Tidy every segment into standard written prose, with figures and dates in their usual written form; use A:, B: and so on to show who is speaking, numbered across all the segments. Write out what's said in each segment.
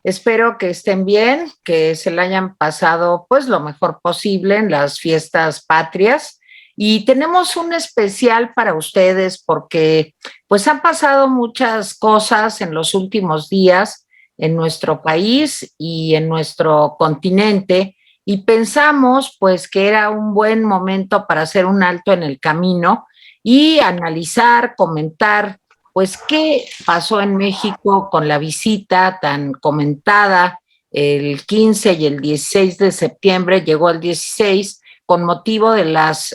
A: Espero que estén bien, que se la hayan pasado pues lo mejor posible en las fiestas patrias. Y tenemos un especial para ustedes porque pues han pasado muchas cosas en los últimos días en nuestro país y en nuestro continente y pensamos pues que era un buen momento para hacer un alto en el camino y analizar, comentar pues qué pasó en México con la visita tan comentada el 15 y el 16 de septiembre, llegó el 16 con motivo de las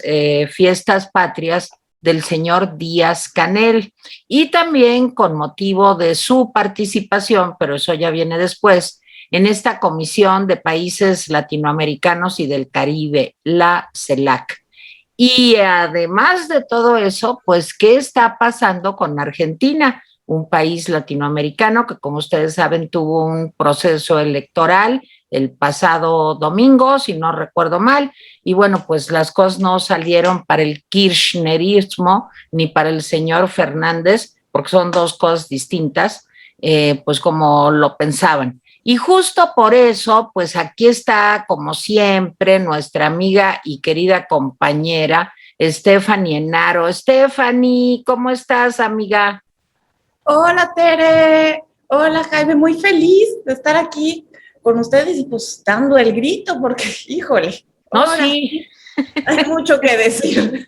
A: fiestas patrias del señor Díaz Canel y también con motivo de su participación, pero eso ya viene después, en esta Comisión de Países Latinoamericanos y del Caribe, la CELAC. Y además de todo eso, pues, ¿qué está pasando con Argentina? Un país latinoamericano que, como ustedes saben, tuvo un proceso electoral el pasado domingo, si no recuerdo mal, y bueno, pues las cosas no salieron para el kirchnerismo ni para el señor Fernández, porque son dos cosas distintas, pues como lo pensaban. Y justo por eso, pues aquí está, como siempre, nuestra amiga y querida compañera, Stephanie Enaro. Stephanie, ¿cómo estás, amiga?
B: Hola Tere, hola Jaime, muy feliz de estar aquí con ustedes y pues dando el grito porque, híjole,
A: No,
B: ahora
A: sí,
B: hay mucho que decir.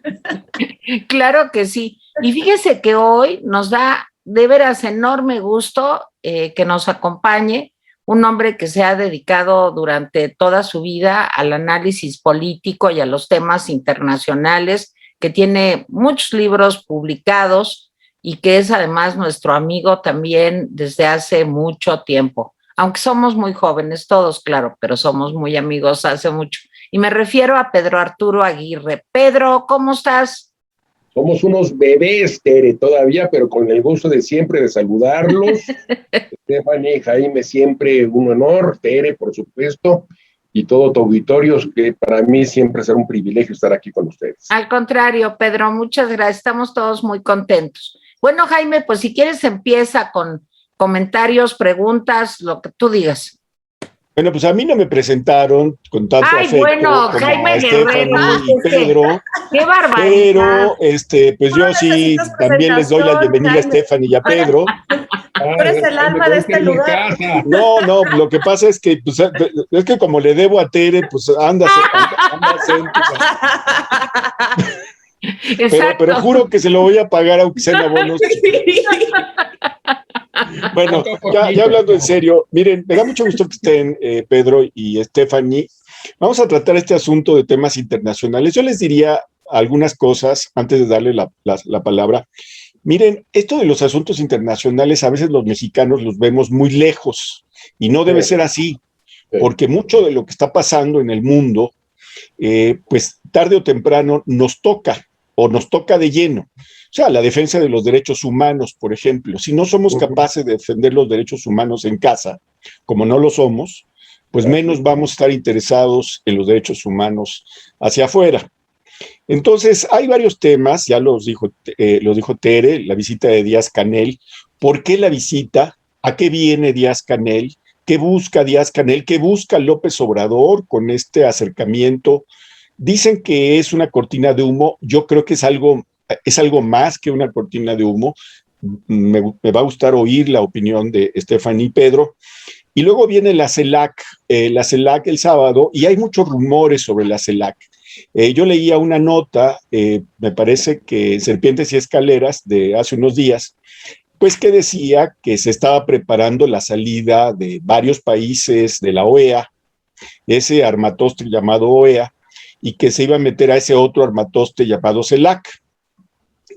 A: claro que sí. Y fíjese que hoy nos da de veras enorme gusto que nos acompañe un hombre que se ha dedicado durante toda su vida al análisis político y a los temas internacionales, que tiene muchos libros publicados y que es además nuestro amigo también desde hace mucho tiempo. Aunque somos muy jóvenes todos, claro, pero somos muy amigos hace mucho. Y me refiero a Pedro Arturo Aguirre. Pedro, ¿cómo estás?
C: Somos unos bebés, Tere, todavía, pero con el gusto de siempre de saludarlos. Stephanie, Jaime, siempre un honor, Tere, por supuesto, y todo tu auditorio, que para mí siempre será un privilegio estar aquí con ustedes.
A: Al contrario, Pedro, muchas gracias. Estamos todos muy contentos. Bueno, Jaime, pues si quieres empieza con comentarios, preguntas, lo que tú digas.
D: Bueno, pues a mí no me presentaron con tanto
A: Ay,
D: afecto
A: bueno,
D: como
A: Jaime
D: a
A: Guerrero,
D: Stephanie y Pedro,
A: qué barbaridad.
D: pero pues
B: No
D: yo sí
B: necesitas
D: también les doy la
B: presentación,
D: bienvenida a
B: Jaime.
D: Stephanie y a
B: Ahora,
D: Pedro.
B: tú eres el
C: Jaime,
B: alma de
C: ponte
B: este
C: en mi
B: lugar.
C: casa.
D: No, lo que pasa es que pues, es que como le debo a Tere, pues anda céntrica. Pero
A: Exacto.
D: juro que se lo voy a pagar aunque sean abonos. Bueno, ya hablando en serio, miren, me da mucho gusto que estén Pedro y Stephanie. Vamos a tratar este asunto de temas internacionales. Yo les diría algunas cosas antes de darle la palabra. Miren, esto de los asuntos internacionales, a veces los mexicanos los vemos muy lejos y no debe ser así, porque mucho de lo que está pasando en el mundo, pues tarde o temprano nos toca o nos toca de lleno. O sea, la defensa de los derechos humanos, por ejemplo. Si no somos capaces de defender los derechos humanos en casa, como no lo somos, pues menos vamos a estar interesados en los derechos humanos hacia afuera. Entonces, hay varios temas, ya los dijo Tere, la visita de Díaz Canel. ¿Por qué la visita? ¿A qué viene Díaz Canel? ¿Qué busca Díaz Canel? ¿Qué busca López Obrador con este acercamiento? Dicen que es una cortina de humo. Yo creo que es algo más que una cortina de humo. Me va a gustar oír la opinión de Stephanie y Pedro. Y luego viene la CELAC el sábado, y hay muchos rumores sobre la CELAC. Yo leía una nota, me parece que en Serpientes y Escaleras, de hace unos días, pues que decía que se estaba preparando la salida de varios países de la OEA, ese armatoste llamado OEA, y que se iba a meter a ese otro armatoste llamado CELAC,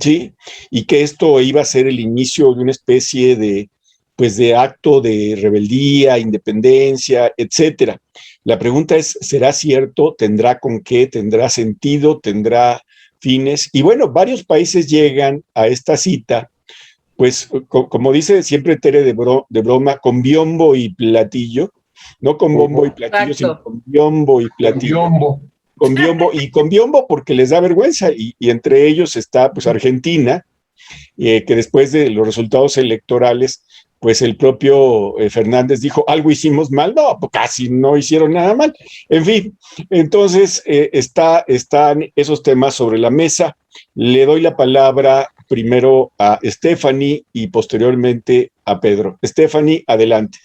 D: ¿sí? Y que esto iba a ser el inicio de una especie de, pues, de acto de rebeldía, independencia, etcétera. La pregunta es, ¿será cierto? ¿Tendrá con qué? ¿Tendrá sentido? ¿Tendrá fines? Y bueno, varios países llegan a esta cita, pues, como dice siempre Tere de broma, con biombo y platillo, no con bombo y platillo, sino con biombo y platillo. Con biombo porque les da vergüenza, y entre ellos está pues Argentina, que después de los resultados electorales pues el propio Fernández dijo, algo hicimos mal, no, pues casi no hicieron nada mal. En fin, entonces están esos temas sobre la mesa. Le doy la palabra primero a Stephanie y posteriormente a Pedro. Stephanie, adelante.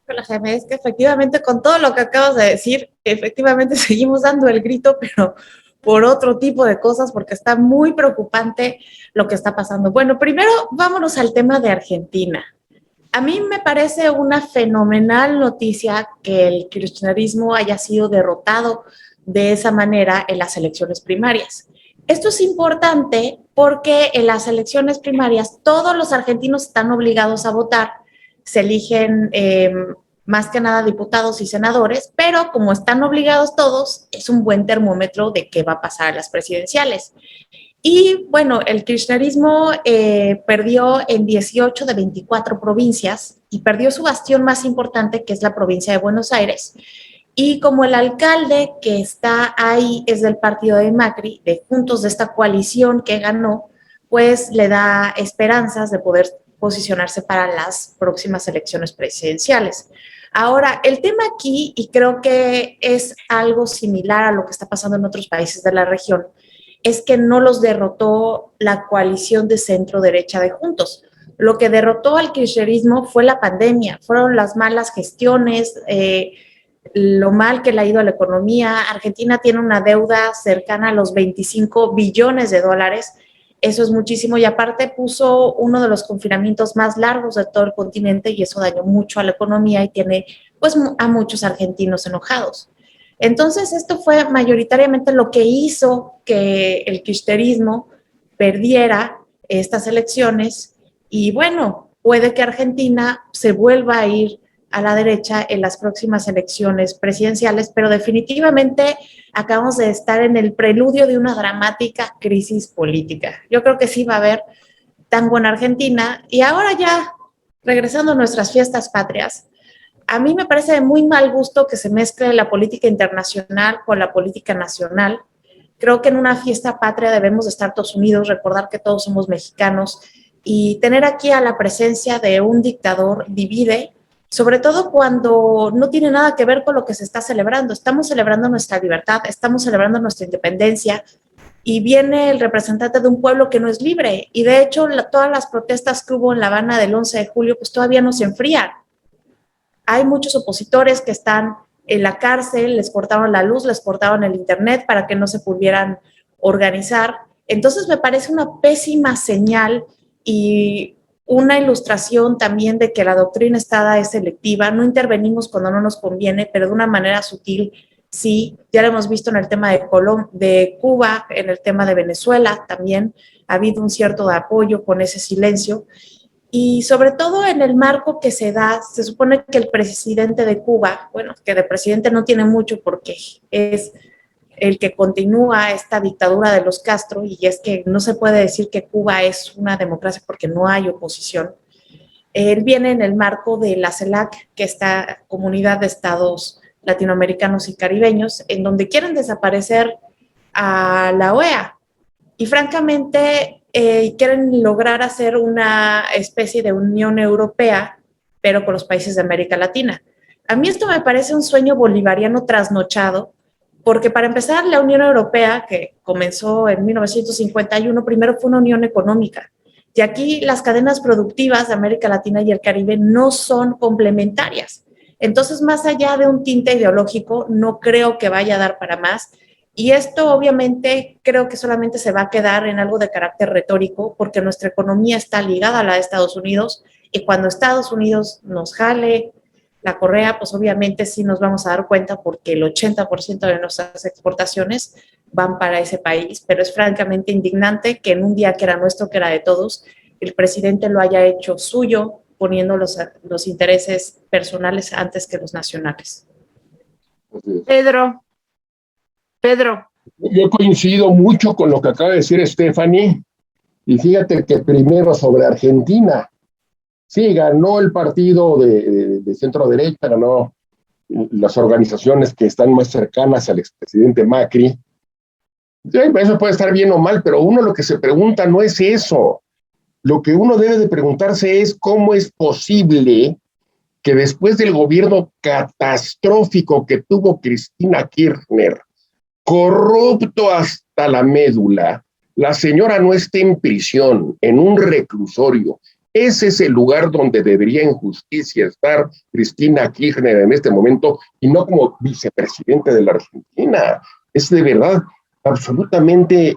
B: Hola, Jaime, es que efectivamente con todo lo que acabas de decir, efectivamente seguimos dando el grito, pero por otro tipo de cosas, porque está muy preocupante lo que está pasando. Bueno, primero vámonos al tema de Argentina. A mí me parece una fenomenal noticia que el kirchnerismo haya sido derrotado de esa manera en las elecciones primarias. Esto es importante porque en las elecciones primarias todos los argentinos están obligados a votar, se eligen más que nada diputados y senadores, pero como están obligados todos, es un buen termómetro de qué va a pasar a las presidenciales. Y bueno, el kirchnerismo perdió en 18 de 24 provincias y perdió su bastión más importante, que es la provincia de Buenos Aires. Y como el alcalde que está ahí es del partido de Macri, de Juntos, de esta coalición que ganó, pues le da esperanzas de poder posicionarse para las próximas elecciones presidenciales. Ahora, el tema aquí, y creo que es algo similar a lo que está pasando en otros países de la región, es que no los derrotó la coalición de centro-derecha de Juntos. Lo que derrotó al kirchnerismo fue la pandemia, fueron las malas gestiones, lo mal que le ha ido a la economía. Argentina tiene una deuda cercana a los 25 billones de dólares. Eso es muchísimo y aparte puso uno de los confinamientos más largos de todo el continente y eso dañó mucho a la economía y tiene pues a muchos argentinos enojados. Entonces esto fue mayoritariamente lo que hizo que el kirchnerismo perdiera estas elecciones y bueno, puede que Argentina se vuelva a ir a la derecha en las próximas elecciones presidenciales, pero definitivamente acabamos de estar en el preludio de una dramática crisis política. Yo creo que sí va a haber tango en Argentina. Y ahora ya, regresando a nuestras fiestas patrias, a mí me parece de muy mal gusto que se mezcle la política internacional con la política nacional. Creo que en una fiesta patria debemos de estar todos unidos, recordar que todos somos mexicanos y tener aquí a la presencia de un dictador divide, sobre todo cuando no tiene nada que ver con lo que se está celebrando. Estamos celebrando nuestra libertad, estamos celebrando nuestra independencia y viene el representante de un pueblo que no es libre. Y de hecho, todas las protestas que hubo en La Habana del 11 de julio, pues todavía no se enfrían. Hay muchos opositores que están en la cárcel, les cortaron la luz, les cortaron el internet para que no se pudieran organizar. Entonces me parece una pésima señal y una ilustración también de que la doctrina estada es selectiva, no intervenimos cuando no nos conviene, pero de una manera sutil, sí. Ya lo hemos visto en el tema de Cuba, en el tema de Venezuela también ha habido un cierto apoyo con ese silencio. Y sobre todo en el marco que se da, se supone que el presidente de Cuba, bueno, que de presidente no tiene mucho porque es el que continúa esta dictadura de los Castro, y es que no se puede decir que Cuba es una democracia porque no hay oposición. Él viene en el marco de la CELAC, que es esta comunidad de estados latinoamericanos y caribeños, en donde quieren desaparecer a la OEA. Y francamente quieren lograr hacer una especie de Unión Europea, pero con los países de América Latina. A mí esto me parece un sueño bolivariano trasnochado, porque para empezar, la Unión Europea, que comenzó en 1951, primero fue una unión económica. Y aquí las cadenas productivas de América Latina y el Caribe no son complementarias. Entonces, más allá de un tinte ideológico, no creo que vaya a dar para más. Y esto obviamente creo que solamente se va a quedar en algo de carácter retórico, porque nuestra economía está ligada a la de Estados Unidos, y cuando Estados Unidos nos jale la correa, pues obviamente sí nos vamos a dar cuenta porque el 80% de nuestras exportaciones van para ese país, pero es francamente indignante que en un día que era nuestro, que era de todos, el presidente lo haya hecho suyo, poniendo los intereses personales antes que los nacionales.
A: Pedro.
C: Yo coincido mucho con lo que acaba de decir Stephanie, y fíjate que primero sobre Argentina. Sí, ganó el partido de centro derecha, ganó las organizaciones que están más cercanas al expresidente Macri. Sí, eso puede estar bien o mal, pero uno lo que se pregunta no es eso. lo que uno debe de preguntarse es cómo es posible que después del gobierno catastrófico que tuvo Cristina Kirchner, corrupto hasta la médula, la señora no esté en prisión, en un reclusorio. Ese es el lugar donde debería en justicia estar Cristina Kirchner en este momento y no como vicepresidente de la Argentina. Es de verdad absolutamente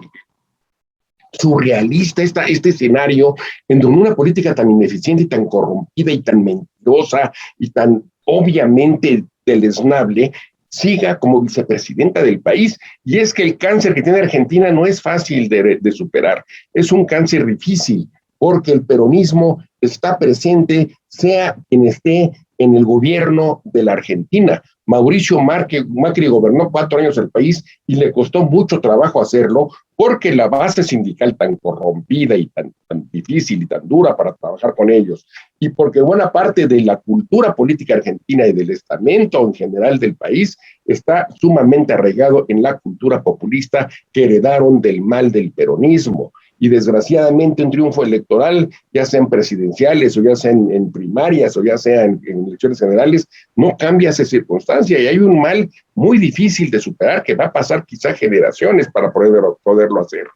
C: surrealista este escenario en donde una política tan ineficiente y tan corrompida y tan mentirosa y tan obviamente deleznable siga como vicepresidenta del país. Y es que el cáncer que tiene Argentina no es fácil de superar, es un cáncer difícil, porque el peronismo está presente, sea quien esté en el gobierno de la Argentina. Mauricio Macri gobernó 4 años el país y le costó mucho trabajo hacerlo, porque la base sindical tan corrompida y tan difícil y tan dura para trabajar con ellos, y porque buena parte de la cultura política argentina y del estamento en general del país está sumamente arraigado en la cultura populista que heredaron del mal del peronismo. Y desgraciadamente un triunfo electoral, ya sea en presidenciales o ya sea en primarias o ya sea en elecciones generales, no cambia esa circunstancia y hay un mal muy difícil de superar que va a pasar quizá generaciones para poderlo hacer.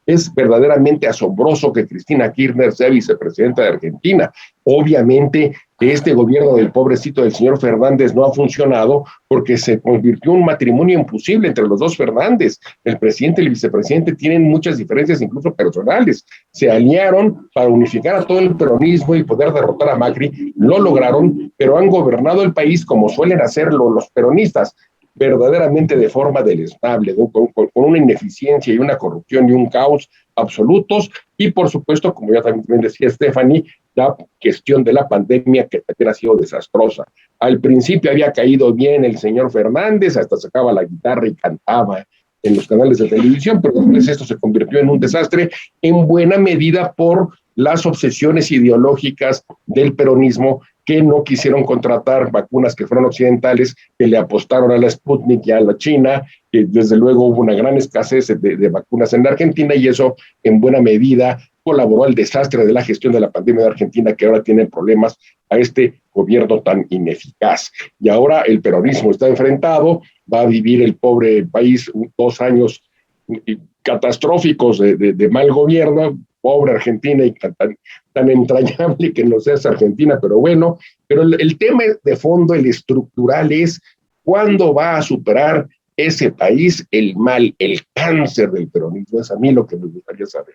C: Es verdaderamente asombroso que Cristina Kirchner sea vicepresidenta de Argentina. Obviamente este gobierno del pobrecito del señor Fernández no ha funcionado porque se convirtió en un matrimonio imposible entre los dos Fernández. El presidente y el vicepresidente tienen muchas diferencias, incluso personales. Se aliaron para unificar a todo el peronismo y poder derrotar a Macri. Lo lograron, pero han gobernado el país como suelen hacerlo los peronistas, verdaderamente de forma deleznable, con una ineficiencia y una corrupción y un caos absolutos, y por supuesto, como ya también decía Stephanie, la cuestión de la pandemia que también ha sido desastrosa. Al principio había caído bien el señor Fernández, hasta sacaba la guitarra y cantaba en los canales de televisión, pero después esto se convirtió en un desastre, en buena medida por las obsesiones ideológicas del peronismo, que no quisieron contratar vacunas que fueron occidentales, que le apostaron a la Sputnik y a la China, que desde luego hubo una gran escasez de vacunas en la Argentina, y eso en buena medida colaboró al desastre de la gestión de la pandemia de Argentina, que ahora tiene problemas a este gobierno tan ineficaz. Y ahora el peronismo está enfrentado, va a vivir el pobre país 2 años catastróficos de mal gobierno, pobre Argentina, y tan entrañable que no sea esa Argentina, pero bueno, pero el tema de fondo, el estructural, es cuándo va a superar ese país el mal, el cáncer del peronismo. Es a mí lo que me gustaría saber.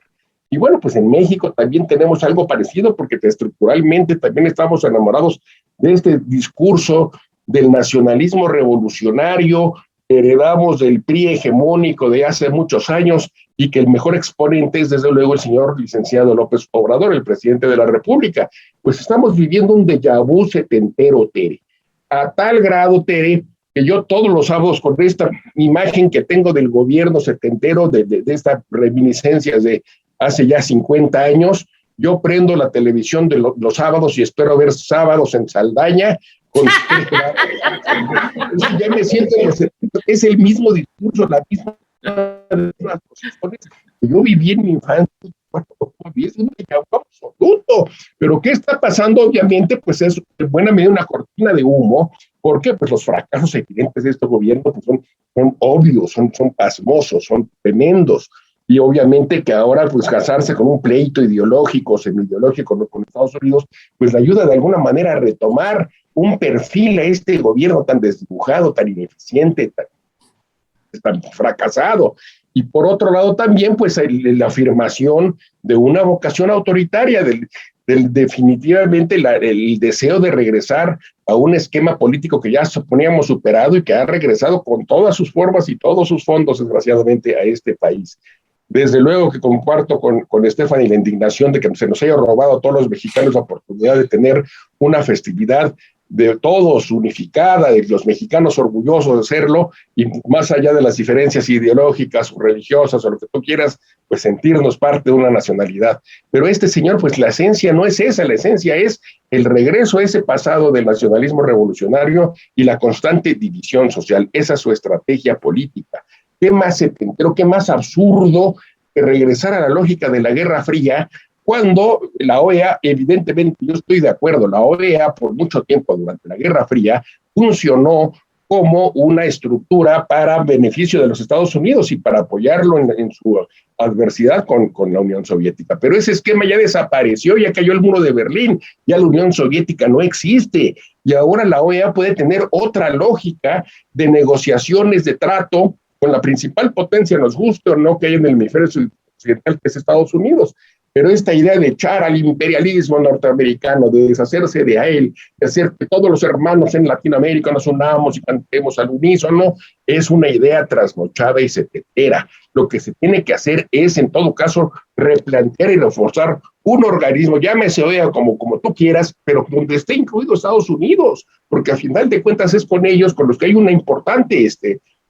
C: Y bueno, pues en México también tenemos algo parecido, porque estructuralmente también estamos enamorados de este discurso del nacionalismo revolucionario, heredamos del PRI hegemónico de hace muchos años, y que el mejor exponente es desde luego el señor licenciado López Obrador, el presidente de la República. Pues estamos viviendo un déjà vu setentero, Tere, a tal grado, Tere, que yo todos los sábados, con esta imagen que tengo del gobierno setentero, de estas reminiscencias de hace ya 50 años, yo prendo la televisión de los sábados y espero ver Sábados en Saldaña. Ya me siento, es el mismo discurso, la misma posiciones que yo viví en mi infancia. Es un absoluto, pero ¿qué está pasando? Obviamente, pues es en buena medida una cortina de humo, porque pues los fracasos evidentes de este gobierno pues son obvios, son pasmosos, son tremendos. Y obviamente que ahora pues casarse con un pleito ideológico, semi-ideológico con Estados Unidos, pues le ayuda de alguna manera a retomar un perfil a este gobierno tan desdibujado, tan ineficiente, tan fracasado. Y por otro lado también pues la afirmación de una vocación autoritaria, definitivamente el deseo de regresar a un esquema político que ya suponíamos superado y que ha regresado con todas sus formas y todos sus fondos, desgraciadamente, a este país. Desde luego que comparto con Stephanie la indignación de que se nos haya robado a todos los mexicanos la oportunidad de tener una festividad de todos unificada, de los mexicanos orgullosos de serlo, y más allá de las diferencias ideológicas o religiosas o lo que tú quieras, pues sentirnos parte de una nacionalidad. Pero este señor, pues la esencia no es esa, la esencia es el regreso a ese pasado del nacionalismo revolucionario y la constante división social. Esa es su estrategia política. ¿Qué más setentero, qué más absurdo que regresar a la lógica de la Guerra Fría, cuando la OEA, evidentemente, yo estoy de acuerdo, la OEA por mucho tiempo durante la Guerra Fría funcionó como una estructura para beneficio de los Estados Unidos y para apoyarlo en su adversidad con la Unión Soviética. Pero ese esquema ya desapareció, ya cayó el muro de Berlín, ya la Unión Soviética no existe, y ahora la OEA puede tener otra lógica de negociaciones, de trato con la principal potencia, nos guste o no, que hay en el hemisferio occidental, que es Estados Unidos. Pero esta idea de echar al imperialismo norteamericano, de deshacerse de él, de hacer que todos los hermanos en Latinoamérica nos unamos y cantemos al unísono, es una idea trasnochada y setentera. Lo que se tiene que hacer es, en todo caso, replantear y reforzar un organismo, llámese OEA como tú quieras, pero donde esté incluido Estados Unidos, porque a final de cuentas es con ellos con los que hay una importante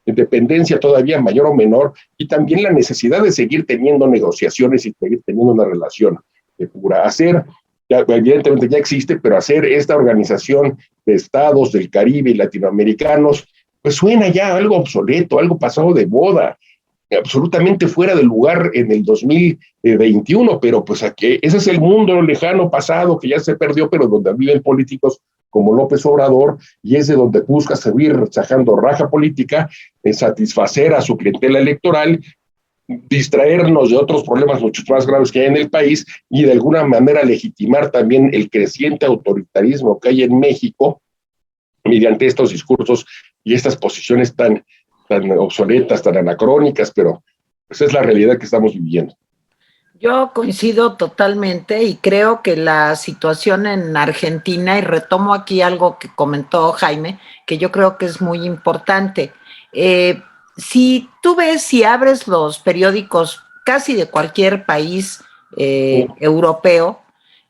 C: dependencia todavía mayor o menor, y también la necesidad de seguir teniendo negociaciones y seguir teniendo una relación pura. Hacer, evidentemente ya existe, pero hacer esta organización de estados del Caribe y latinoamericanos, pues suena ya algo obsoleto, algo pasado de moda, absolutamente fuera de lugar en el 2021, pero pues aquí, ese es el mundo lejano pasado que ya se perdió, pero donde viven políticos como López Obrador, y es de donde busca seguir sacando raja política, satisfacer a su clientela electoral, distraernos de otros problemas mucho más graves que hay en el país, y de alguna manera legitimar también el creciente autoritarismo que hay en México, mediante estos discursos y estas posiciones tan obsoletas, tan anacrónicas, pero pues es la realidad que estamos viviendo.
A: Yo coincido totalmente y creo que la situación en Argentina, y retomo aquí algo que comentó Jaime, que yo creo que es muy importante. Si tú ves, si abres los periódicos casi de cualquier país europeo,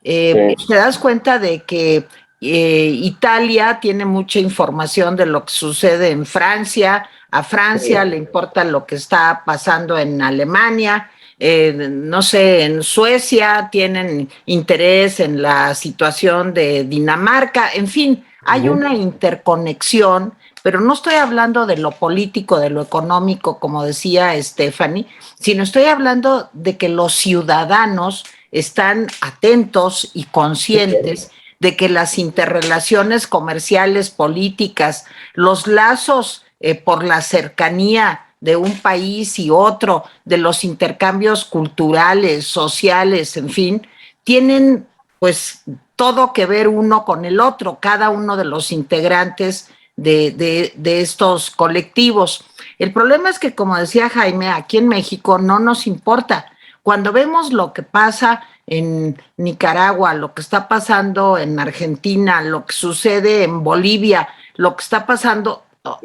A: te das cuenta de que Italia tiene mucha información de lo que sucede en Francia, a Francia le importa lo que está pasando en Alemania, no sé, en Suecia tienen interés en la situación de Dinamarca, en fin, hay una interconexión, pero no estoy hablando de lo político, de lo económico, como decía Stephanie, sino estoy hablando de que los ciudadanos están atentos y conscientes de que las interrelaciones comerciales, políticas, los lazos por la cercanía de un país y otro, de los intercambios culturales, sociales, en fin, tienen pues todo que ver uno con el otro, cada uno de los integrantes de estos colectivos. El problema es que, como decía Jaime, aquí en México no nos importa. Cuando vemos lo que pasa en Nicaragua, lo que está pasando en Argentina, lo que sucede en Bolivia, lo que está pasando,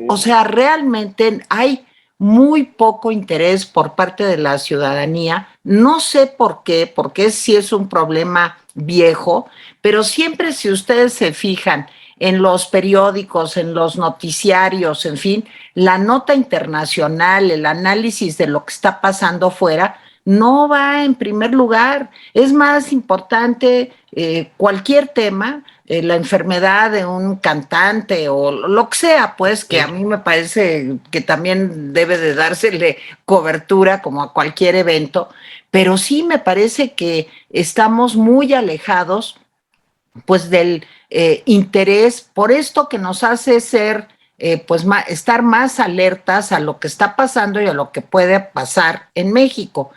A: o sea, realmente hay muy poco interés por parte de la ciudadanía. No sé por qué, porque sí es un problema viejo, pero siempre, si ustedes se fijan en los periódicos, en los noticiarios, en fin, la nota internacional, el análisis de lo que está pasando fuera, no va en primer lugar. Es más importante cualquier tema, la enfermedad de un cantante o lo que sea, pues, que a mí me parece que también debe de dársele cobertura como a cualquier evento, pero sí me parece que estamos muy alejados, pues, del interés por esto que nos hace ser, pues, estar más alertas a lo que está pasando y a lo que puede pasar en México.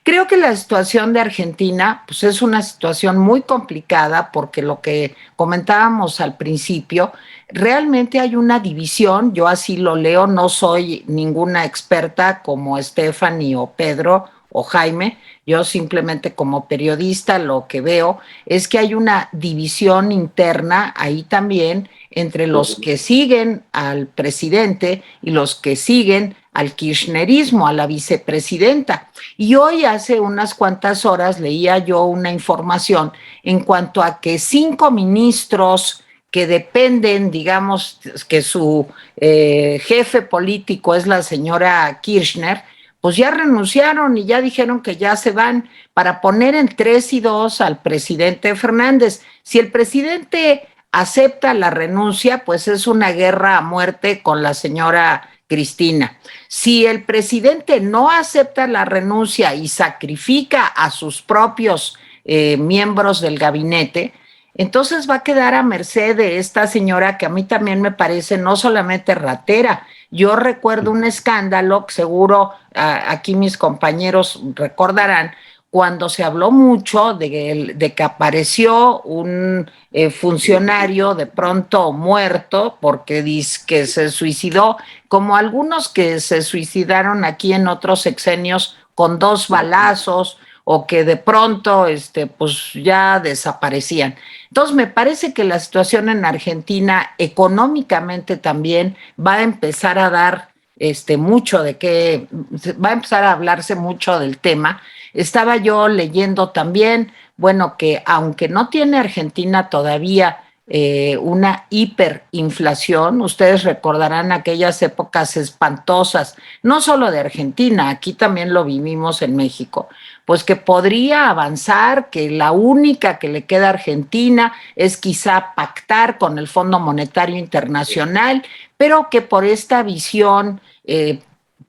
A: Creo que la situación de Argentina, pues, es una situación muy complicada porque lo que comentábamos al principio, realmente hay una división, yo así lo leo, no soy ninguna experta como Stephanie o Pedro o Jaime, yo simplemente como periodista lo que veo es que hay una división interna ahí también entre los que siguen al presidente y los que siguen al kirchnerismo, a la vicepresidenta. Y hoy, hace unas cuantas horas, leía yo una información en cuanto a que 5 ministros que dependen, digamos, que su jefe político es la señora Kirchner, pues ya renunciaron y ya dijeron que ya se van para poner en 3-2 al presidente Fernández. Si el presidente acepta la renuncia, pues es una guerra a muerte con la señora Cristina. Si el presidente no acepta la renuncia y sacrifica a sus propios miembros del gabinete. Entonces va a quedar a merced de esta señora que a mí también me parece no solamente ratera. Yo recuerdo un escándalo, que seguro aquí mis compañeros recordarán, cuando se habló mucho de que apareció un funcionario de pronto muerto porque dice que se suicidó, como algunos que se suicidaron aquí en otros sexenios con 2 balazos o que de pronto pues ya desaparecían. Entonces me parece que la situación en Argentina económicamente también va a empezar a dar mucho de qué, va a empezar a hablarse mucho del tema. Estaba yo leyendo también, bueno, que aunque no tiene Argentina todavía una hiperinflación, ustedes recordarán aquellas épocas espantosas, no solo de Argentina, aquí también lo vivimos en México, pues que podría avanzar, que la única que le queda a Argentina es quizá pactar con el Fondo Monetario Internacional, pero que por esta visión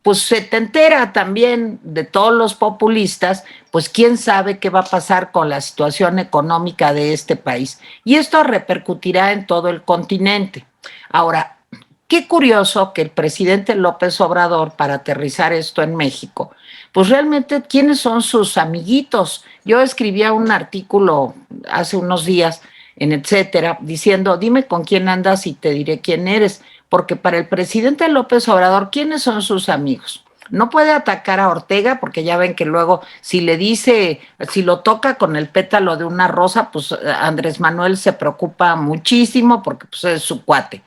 A: pues setentera también de todos los populistas, pues quién sabe qué va a pasar con la situación económica de este país. Y esto repercutirá en todo el continente. Ahora, qué curioso que el presidente López Obrador, para aterrizar esto en México, pues realmente, ¿quiénes son sus amiguitos? Yo escribía un artículo hace unos días en Etcétera, diciendo, dime con quién andas y te diré quién eres, porque para el presidente López Obrador, ¿quiénes son sus amigos? No puede atacar a Ortega porque ya ven que luego si le dice, si lo toca con el pétalo de una rosa, pues Andrés Manuel se preocupa muchísimo porque pues es su cuate.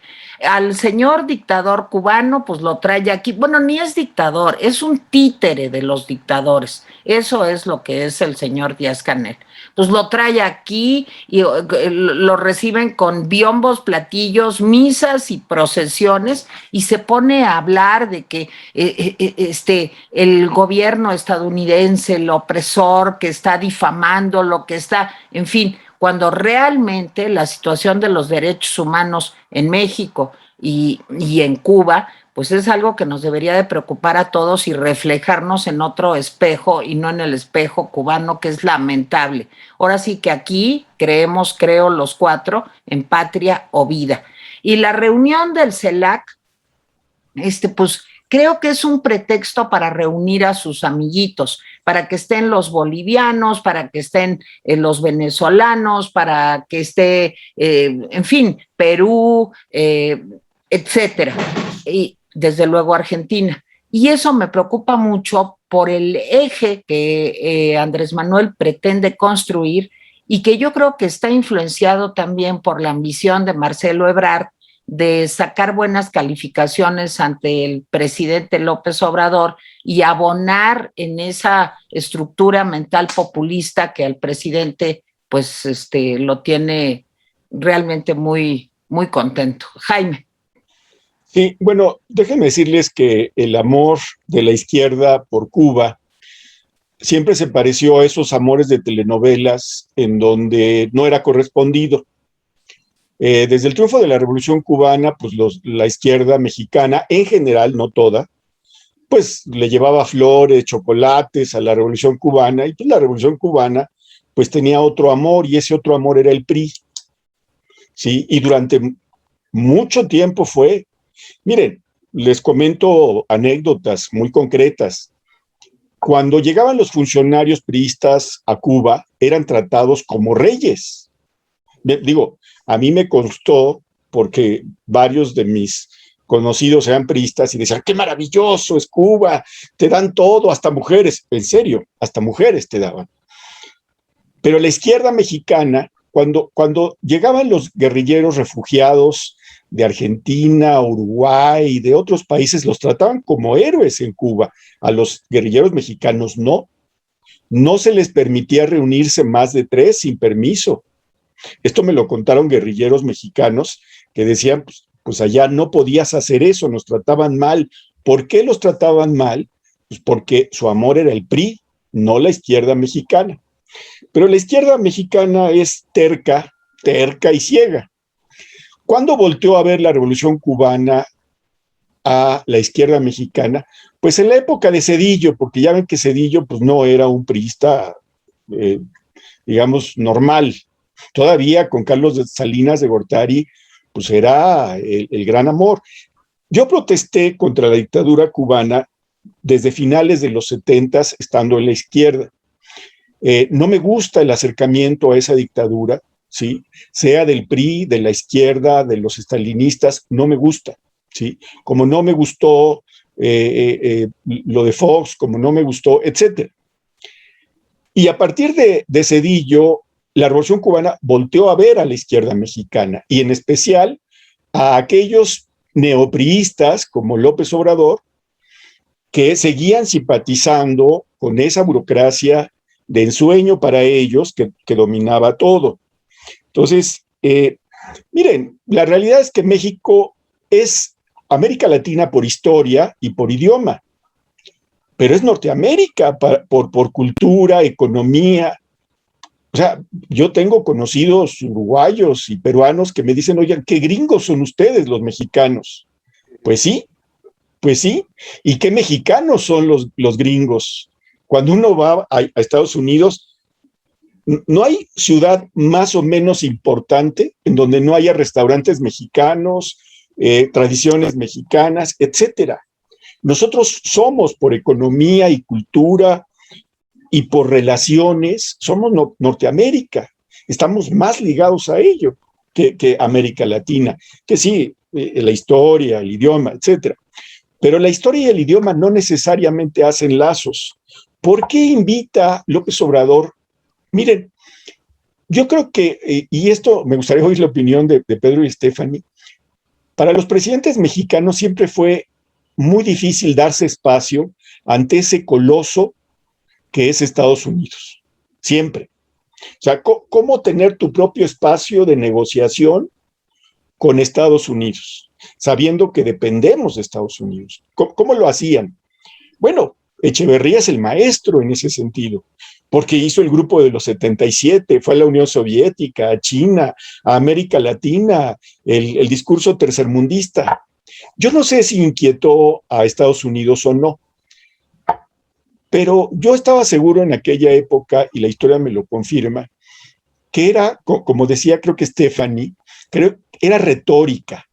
A: Al señor dictador cubano, pues lo trae aquí. Bueno, ni es dictador, es un títere de los dictadores. Eso es lo que es el señor Díaz-Canel. Pues lo trae aquí y lo reciben con biombos, platillos, misas y procesiones y se pone a hablar de que el gobierno estadounidense, el opresor que está difamando, lo que está, en fin, cuando realmente la situación de los derechos humanos en México y en Cuba, pues es algo que nos debería de preocupar a todos y reflejarnos en otro espejo y no en el espejo cubano, que es lamentable. Ahora sí que aquí creemos, creo, los 4 en patria o vida. Y la reunión del CELAC, pues creo que es un pretexto para reunir a sus amiguitos, para que estén los bolivianos, para que estén los venezolanos, para que esté, en fin, Perú, etcétera, y desde luego Argentina. Y eso me preocupa mucho por el eje que Andrés Manuel pretende construir y que yo creo que está influenciado también por la ambición de Marcelo Ebrard de sacar buenas calificaciones ante el presidente López Obrador y abonar en esa estructura mental populista que al presidente pues lo tiene realmente muy, muy contento. Jaime.
D: Sí, bueno, déjenme decirles que el amor de la izquierda por Cuba siempre se pareció a esos amores de telenovelas en donde no era correspondido. Desde el triunfo de la Revolución Cubana, pues la izquierda mexicana, en general, no toda, pues le llevaba flores, chocolates a la Revolución Cubana, y pues la Revolución Cubana pues tenía otro amor, y ese otro amor era el PRI, ¿sí? Y durante mucho tiempo fue. Miren, les comento anécdotas muy concretas. Cuando llegaban los funcionarios priistas a Cuba, eran tratados como reyes. Digo, a mí me constó porque varios de mis conocidos eran priistas y decían, qué maravilloso es Cuba, te dan todo, hasta mujeres, en serio, hasta mujeres te daban. Pero la izquierda mexicana, cuando llegaban los guerrilleros refugiados de Argentina, Uruguay y de otros países, los trataban como héroes en Cuba. A los guerrilleros mexicanos no. No se les permitía reunirse más de 3 sin permiso. Esto me lo contaron guerrilleros mexicanos que decían, pues allá no podías hacer eso, nos trataban mal. ¿Por qué los trataban mal? Pues porque su amor era el PRI, no la izquierda mexicana. Pero la izquierda mexicana es terca, terca y ciega. ¿Cuándo volteó a ver la Revolución Cubana a la izquierda mexicana? Pues en la época de Zedillo, porque ya ven que Zedillo pues no era un priista digamos, normal. Todavía con Carlos Salinas de Gortari, pues era el gran amor. Yo protesté contra la dictadura cubana desde finales de los 70s, estando en la izquierda. No me gusta el acercamiento a esa dictadura, ¿sí? Sea del PRI, de la izquierda, de los estalinistas, no me gusta, ¿sí? Como no me gustó lo de Fox, como no me gustó, etc. Y a partir de Zedillo, la Revolución Cubana volteó a ver a la izquierda mexicana, y en especial a aquellos neopriistas como López Obrador, que seguían simpatizando con esa burocracia de ensueño para ellos que dominaba todo. Entonces, miren, la realidad es que México es América Latina por historia y por idioma, pero es Norteamérica por cultura, economía. O sea, yo tengo conocidos uruguayos y peruanos que me dicen, oigan, qué gringos son ustedes los mexicanos. Pues sí. ¿Y qué mexicanos son los gringos? Cuando uno va a Estados Unidos, no hay ciudad más o menos importante en donde no haya restaurantes mexicanos, tradiciones mexicanas, etcétera. Nosotros somos, por economía y cultura y por relaciones, somos Norteamérica. Estamos más ligados a ello que América Latina, que sí, la historia, el idioma, etcétera. Pero la historia y el idioma no necesariamente hacen lazos. ¿Por qué invita López Obrador? Miren, yo creo que, y esto me gustaría oír la opinión de Pedro y Stephanie, para los presidentes mexicanos siempre fue muy difícil darse espacio ante ese coloso que es Estados Unidos. Siempre. O sea, ¿cómo tener tu propio espacio de negociación con Estados Unidos, sabiendo que dependemos de Estados Unidos? ¿Cómo lo hacían? Bueno, Echeverría es el maestro en ese sentido, porque hizo el grupo de los 77, fue a la Unión Soviética, a China, a América Latina, el discurso tercermundista. Yo no sé si inquietó a Estados Unidos o no, pero yo estaba seguro en aquella época, y la historia me lo confirma, que era, como decía creo que Stephanie, era retórica,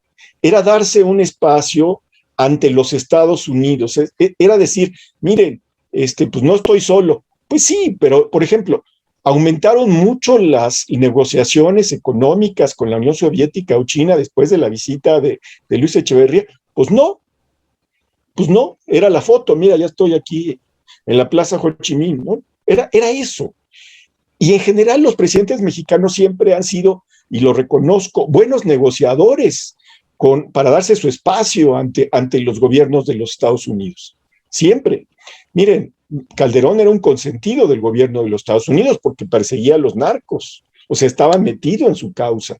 D: era darse un espacio ante los Estados Unidos, era decir, miren, pues no estoy solo. Pues sí, pero por ejemplo, aumentaron mucho las negociaciones económicas con la Unión Soviética o China después de la visita de Luis Echeverría. Pues no, era la foto, mira, ya estoy aquí en la Plaza Ho Chi Minh, ¿no? Era eso. Y en general los presidentes mexicanos siempre han sido, y lo reconozco, buenos negociadores para darse su espacio ante los gobiernos de los Estados Unidos. Siempre. Miren, Calderón era un consentido del gobierno de los Estados Unidos porque perseguía a los narcos, o sea, estaba metido en su causa.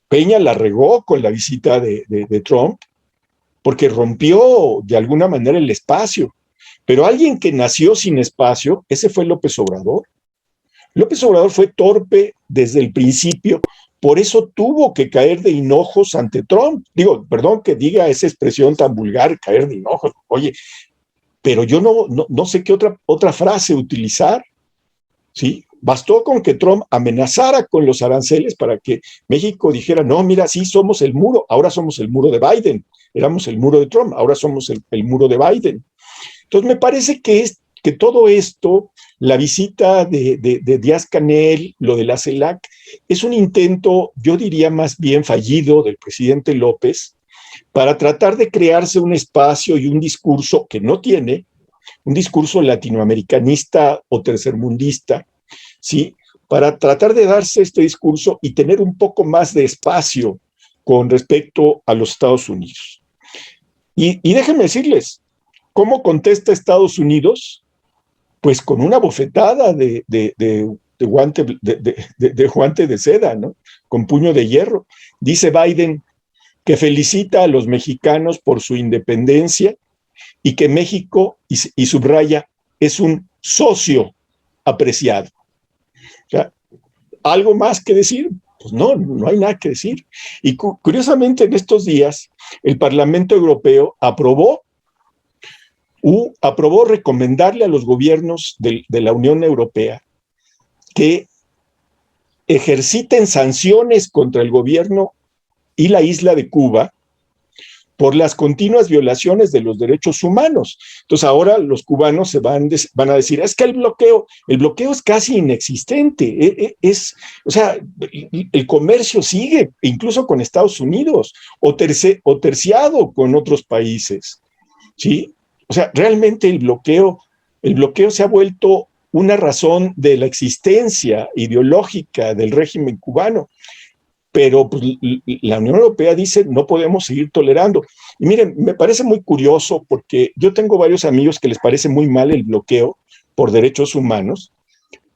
D: Peña la regó con la visita de Trump porque rompió de alguna manera el espacio. Pero alguien que nació sin espacio, ese fue López Obrador. López Obrador fue torpe desde el principio, por eso tuvo que caer de hinojos ante Trump. Digo, perdón que diga esa expresión tan vulgar, caer de hinojos. Oye, pero yo no sé qué otra frase utilizar, ¿sí? Bastó con que Trump amenazara con los aranceles para que México dijera, no, mira, sí somos el muro, ahora somos el muro de Biden. Éramos el muro de Trump, ahora somos el muro de Biden. Entonces me parece que todo esto, la visita de Díaz-Canel, lo de la CELAC, es un intento, yo diría más bien fallido del presidente López, para tratar de crearse un espacio y un discurso que no tiene, un discurso latinoamericanista o tercermundista, ¿sí? Para tratar de darse este discurso y tener un poco más de espacio con respecto a los Estados Unidos. Y déjenme decirles, ¿cómo contesta Estados Unidos? Pues con una bofetada de guante de seda, ¿no? Con puño de hierro. Dice Biden que felicita a los mexicanos por su independencia y que México, y subraya, es un socio apreciado. O sea, ¿algo más que decir? Pues no hay nada que decir. Y curiosamente en estos días el Parlamento Europeo aprobó recomendarle a los gobiernos de la Unión Europea que ejerciten sanciones contra el gobierno y la isla de Cuba por las continuas violaciones de los derechos humanos. Entonces ahora los cubanos van a decir, es que el bloqueo es casi inexistente, o sea, el comercio sigue, incluso con Estados Unidos, o terciado con otros países, ¿sí? O sea, realmente el bloqueo se ha vuelto una razón de la existencia ideológica del régimen cubano. Pero pues, la Unión Europea dice no podemos seguir tolerando. Y miren, me parece muy curioso porque yo tengo varios amigos que les parece muy mal el bloqueo por derechos humanos,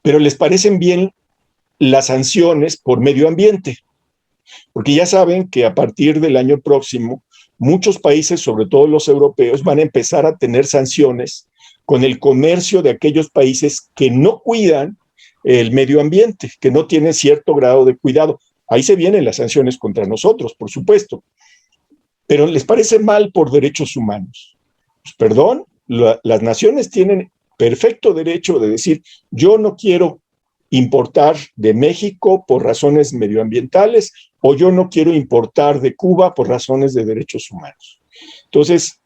D: pero les parecen bien las sanciones por medio ambiente, porque ya saben que a partir del año próximo muchos países, sobre todo los europeos, van a empezar a tener sanciones con el comercio de aquellos países que no cuidan el medio ambiente, que no tienen cierto grado de cuidado. Ahí se vienen las sanciones contra nosotros, por supuesto. Pero les parece mal por derechos humanos. Pues, perdón, las naciones tienen perfecto derecho de decir, yo no quiero importar de México por razones medioambientales o yo no quiero importar de Cuba por razones de derechos humanos. Entonces,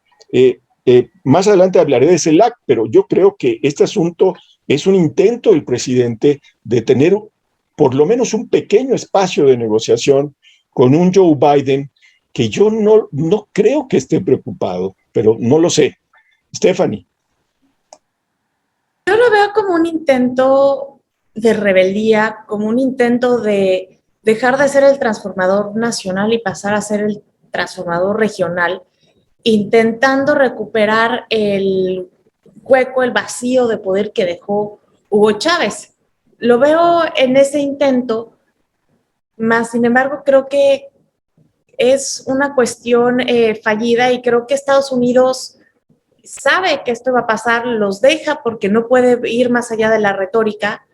D: más adelante hablaré de CELAC, pero yo creo que este asunto es un intento del presidente de tener por lo menos un pequeño espacio de negociación con un Joe Biden que yo no creo que esté preocupado, pero no lo sé. Stephanie.
B: Yo lo veo como un intento de rebeldía, como un intento de dejar de ser el transformador nacional y pasar a ser el transformador regional, intentando recuperar el hueco, el vacío de poder que dejó Hugo Chávez. Lo veo en ese intento, más sin embargo creo que es una cuestión fallida y creo que Estados Unidos sabe que esto va a pasar, los deja porque no puede ir más allá de la retórica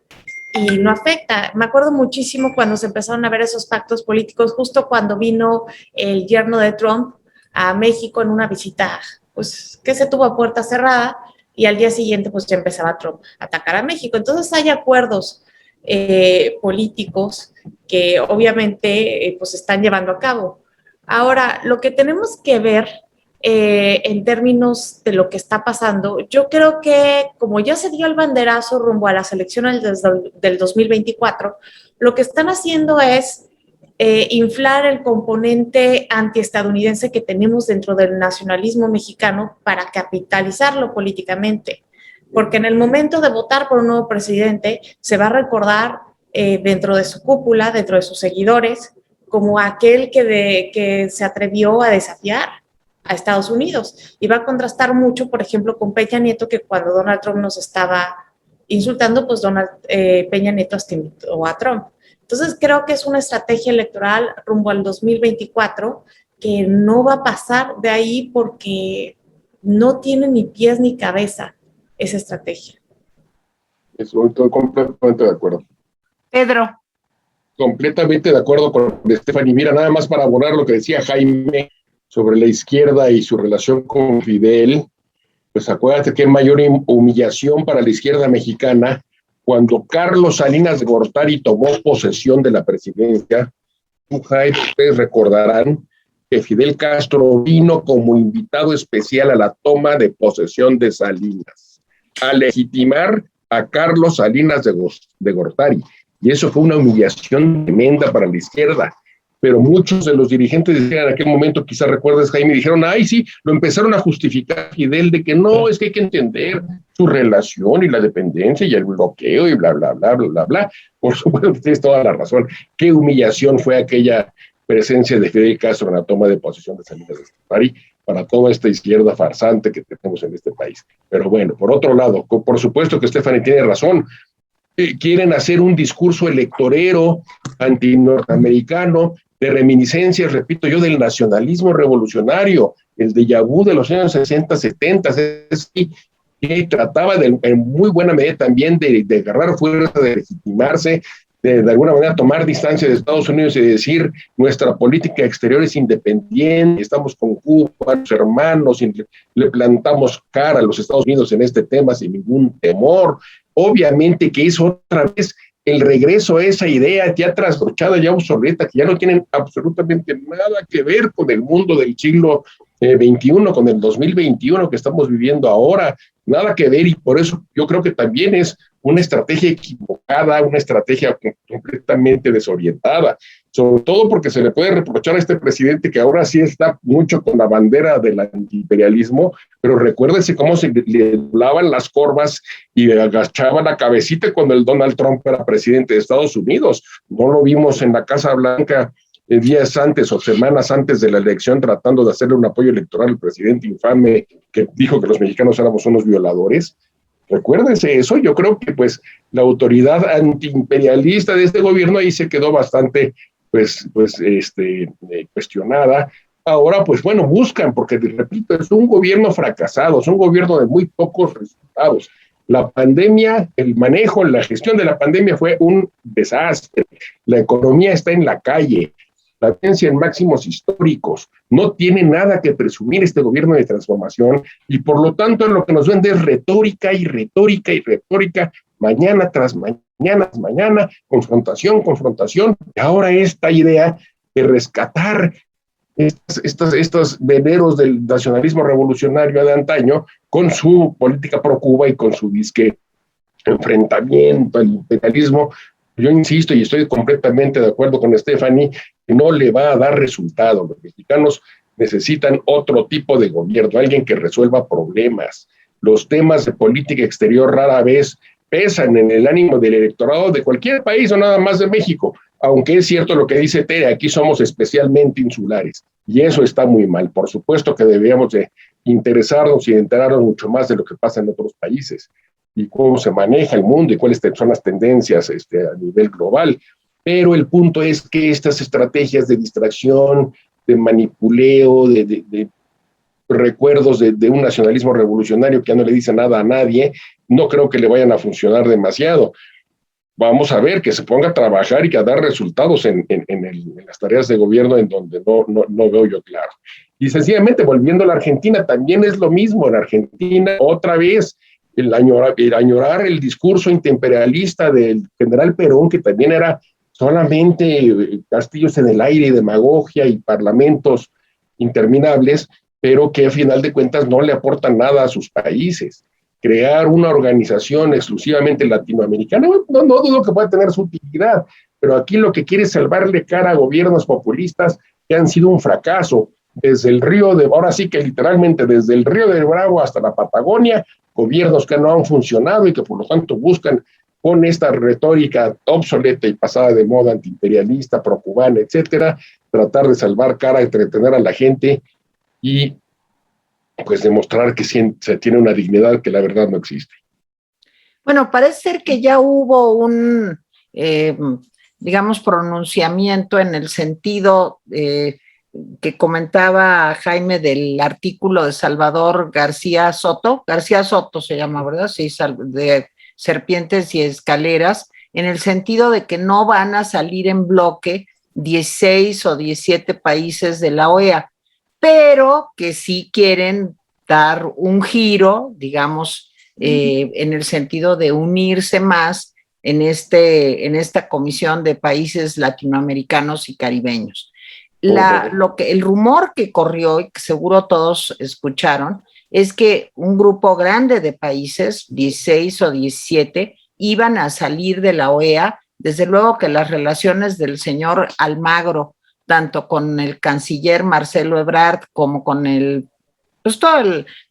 B: y no afecta. Me acuerdo muchísimo cuando se empezaron a ver esos pactos políticos, justo cuando vino el yerno de Trump a México en una visita, pues que se tuvo a puerta cerrada, y al día siguiente pues ya empezaba Trump a atacar a México. Entonces hay acuerdos políticos que obviamente pues están llevando a cabo. Ahora, lo que tenemos que ver en términos de lo que está pasando, yo creo que como ya se dio el banderazo rumbo a las elecciones del 2024, lo que están haciendo es inflar el componente antiestadounidense que tenemos dentro del nacionalismo mexicano para capitalizarlo políticamente. Porque en el momento de votar por un nuevo presidente se va a recordar dentro de su cúpula, dentro de sus seguidores, como aquel que se atrevió a desafiar a Estados Unidos. Y va a contrastar mucho, por ejemplo, con Peña Nieto, que cuando Donald Trump nos estaba insultando, pues Peña Nieto estimó a Trump. Entonces creo que es una estrategia electoral rumbo al 2024 que no va a pasar de ahí porque no tiene ni pies ni cabeza esa estrategia.
C: Estoy completamente de acuerdo.
A: Pedro.
C: Completamente de acuerdo con Stephanie. Mira, nada más para abonar lo que decía Jaime sobre la izquierda y su relación con Fidel, pues acuérdate que mayor humillación para la izquierda mexicana cuando Carlos Salinas de Gortari tomó posesión de la presidencia. Ustedes recordarán que Fidel Castro vino como invitado especial a la toma de posesión de Salinas, a legitimar a Carlos Salinas de Gortari. Y eso fue una humillación tremenda para la izquierda. Pero muchos de los dirigentes en aquel momento, quizás recuerdes, Jaime, dijeron, ay, sí, lo empezaron a justificar Fidel de que no, es que hay que entender su relación y la dependencia y el bloqueo y bla, bla, bla, bla, bla, bla. Por supuesto, tienes toda la razón. Qué humillación fue aquella presencia de Fidel Castro en la toma de posesión de Salinas de Gortari para toda esta izquierda farsante que tenemos en este país. Pero bueno, por otro lado, por supuesto que Stephanie tiene razón. Quieren hacer un discurso electorero anti-norteamericano, de reminiscencias, repito yo, del nacionalismo revolucionario, el déjà vu de los años 60, 70, que trataba en muy buena medida también de agarrar fuerza, de legitimarse, de alguna manera tomar distancia de Estados Unidos y decir nuestra política exterior es independiente, estamos con Cuba, los hermanos, le plantamos cara a los Estados Unidos en este tema sin ningún temor. Obviamente que es otra vez el regreso a esa idea ya trasnochada, ya obsoleta, que ya no tienen absolutamente nada que ver con el mundo del siglo XXI, con el 2021 que estamos viviendo ahora, nada que ver, y por eso yo creo que también es una estrategia equivocada, una estrategia completamente desorientada, sobre todo porque se le puede reprochar a este presidente que ahora sí está mucho con la bandera del antiimperialismo, pero recuérdense cómo se le doblaban las corvas y agachaba la cabecita cuando el Donald Trump era presidente de Estados Unidos. No lo vimos en la Casa Blanca días antes o semanas antes de la elección tratando de hacerle un apoyo electoral al presidente infame que dijo que los mexicanos éramos unos violadores. Recuérdense eso. Yo creo que pues la autoridad antiimperialista de este gobierno ahí se quedó bastante cuestionada. Ahora, pues bueno, buscan, porque repito, es un gobierno fracasado, es un gobierno de muy pocos resultados. La pandemia, el manejo, la gestión de la pandemia fue un desastre. La economía está en la calle, la audiencia en máximos históricos. No tiene nada que presumir este gobierno de transformación y por lo tanto lo que nos vende es retórica y retórica y retórica, mañana tras mañana, confrontación. Y ahora esta idea de rescatar estos veneros del nacionalismo revolucionario de antaño con su política pro Cuba y con su disque enfrentamiento al imperialismo. Yo insisto y estoy completamente de acuerdo con Stephanie, que no le va a dar resultado. Los mexicanos necesitan otro tipo de gobierno, alguien que resuelva problemas. Los temas de política exterior rara vez pesan en el ánimo del electorado de cualquier país o nada más de México, aunque es cierto lo que dice Tere, aquí somos especialmente insulares y eso está muy mal. Por supuesto que deberíamos de interesarnos y enterarnos mucho más de lo que pasa en otros países y cómo se maneja el mundo y cuáles son las tendencias a nivel global. Pero el punto es que estas estrategias de distracción, de manipuleo, de recuerdos de un nacionalismo revolucionario que ya no le dice nada a nadie, no creo que le vayan a funcionar demasiado. Vamos a ver que se ponga a trabajar y que a dar resultados en las tareas de gobierno en donde no veo yo claro. Y sencillamente, volviendo a la Argentina, también es lo mismo. En Argentina, otra vez, el añorar el discurso imperialista del general Perón, que también era solamente castillos en el aire y demagogia y parlamentos interminables, pero que a final de cuentas no le aportan nada a sus países. Crear una organización exclusivamente latinoamericana, no dudo que pueda tener su utilidad, pero aquí lo que quiere es salvarle cara a gobiernos populistas que han sido un fracaso, desde el ahora sí que literalmente desde el Río de Bravo hasta la Patagonia, gobiernos que no han funcionado y que por lo tanto buscan con esta retórica obsoleta y pasada de moda antiimperialista, procubana, etcétera, tratar de salvar cara, entretener a la gente y pues demostrar que se tiene una dignidad que la verdad no existe.
A: Bueno, parece ser que ya hubo un, digamos, pronunciamiento en el sentido que comentaba Jaime del artículo de Salvador García Soto se llama, ¿verdad? Sí, de Serpientes y Escaleras, en el sentido de que no van a salir en bloque 16 o 17 países de la OEA, pero que sí quieren dar un giro, digamos, en el sentido de unirse más en esta comisión de países latinoamericanos y caribeños. El rumor que corrió y que seguro todos escucharon es que un grupo grande de países, 16 o 17, iban a salir de la OEA. Desde luego que las relaciones del señor Almagro, tanto con el canciller Marcelo Ebrard como con